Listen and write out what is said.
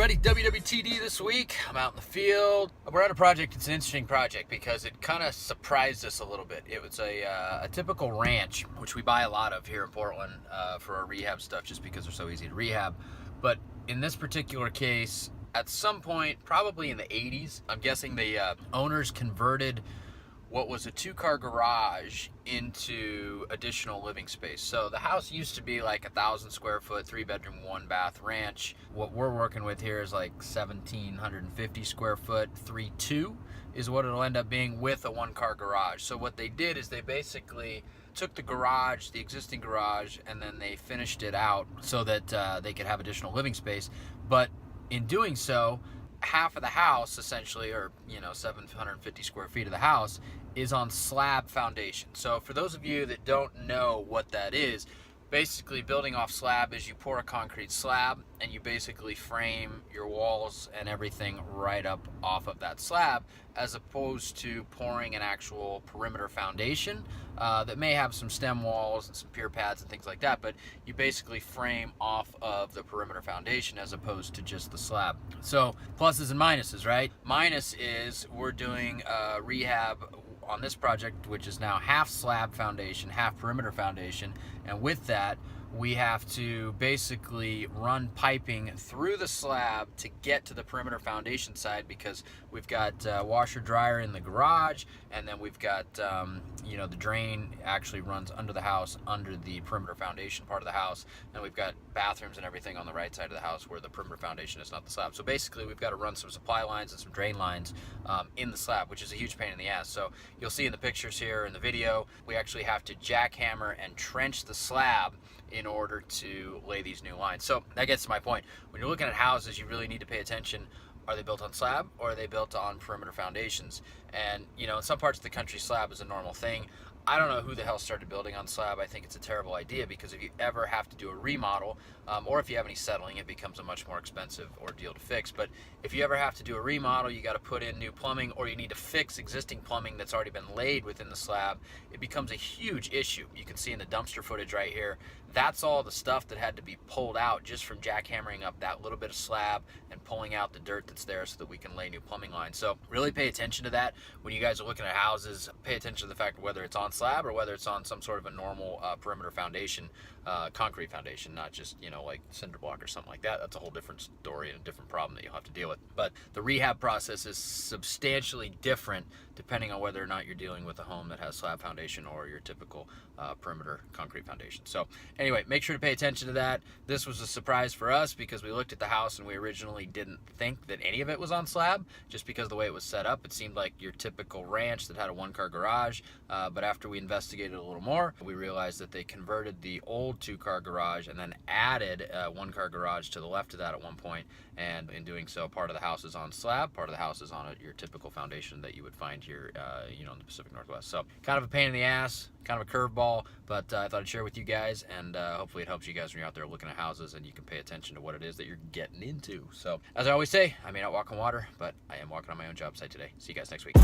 everybody, WWTD this week. I'm out in the field. We're at a project. It's an interesting project because it kind of surprised us a little bit. It was a typical ranch, which we buy a lot of here in Portland for our rehab stuff just because they're so easy to rehab. But in this particular case, at some point, probably in the 80s, I'm guessing the owners converted what was a two-car garage into additional living space. So the house used to be like 1,000 square foot, 3-bedroom, 1-bath ranch. What we're working with here is like 1,750 square foot, 3-2 is what it'll end up being with a 1-car garage. So what they did is they basically took the garage, the existing garage, and then they finished it out so that they could have additional living space. But in doing so, half of the house essentially, or 750 square feet of the house, is on slab foundation. So for those of you that don't know what that is, basically building off slab is you pour a concrete slab and you basically frame your walls and everything right up off of that slab, as opposed to pouring an actual perimeter foundation that may have some stem walls and some pier pads and things like that, but you basically frame off of the perimeter foundation as opposed to just the slab. So pluses and minuses, right? Minus is we're doing rehab on this project, which is now half slab foundation, half perimeter foundation, and with that we have to basically run piping through the slab to get to the perimeter foundation side, because we've got washer dryer in the garage, and then we've got the drain actually runs under the house, under the perimeter foundation part of the house, and we've got bathrooms and everything on the right side of the house where the perimeter foundation is not the slab. So basically we've got to run some supply lines and some drain lines in the slab, which is a huge pain in the ass. So you'll see in the pictures here in the video, we actually have to jackhammer and trench the slab in order to lay these new lines. So that gets to my point. When you're looking at houses, you really need to pay attention. Are they built on slab or are they built on perimeter foundations? And in some parts of the country, slab is a normal thing. I don't know who the hell started building on slab. I think it's a terrible idea, because if you ever have to do a remodel, or if you have any settling, it becomes a much more expensive ordeal to fix. But if you ever have to do a remodel, you got to put in new plumbing, or you need to fix existing plumbing that's already been laid within the slab, it becomes a huge issue. You can see in the dumpster footage right here, that's all the stuff that had to be pulled out just from jackhammering up that little bit of slab and pulling out the dirt that's there so that we can lay new plumbing lines. So really pay attention to that when you guys are looking at houses. Pay attention to the fact whether it's on slab or whether it's on some sort of a normal perimeter foundation, concrete foundation, not just like cinder block or something like that. That's a whole different story and a different problem that you'll have to deal with. But the rehab process is substantially different depending on whether or not you're dealing with a home that has slab foundation or your typical perimeter concrete foundation. So anyway, make sure to pay attention to that. This was a surprise for us because we looked at the house and we originally didn't think that any of it was on slab, just because of the way it was set up. It seemed like your typical ranch that had a 1-car garage, but after we investigated a little more, we realized that they converted the old 2-car garage and then added a 1-car garage to the left of that at one point. And in doing so, part of the house is on slab, part of the house is on your typical foundation that you would find here in the Pacific Northwest. So kind of a pain in the ass, kind of a curveball, but I thought I'd share with you guys, and hopefully it helps you guys when you're out there looking at houses and you can pay attention to what it is that you're getting into. So as I always say, I may not walk on water, but I am walking on my own job site today. See you guys next week.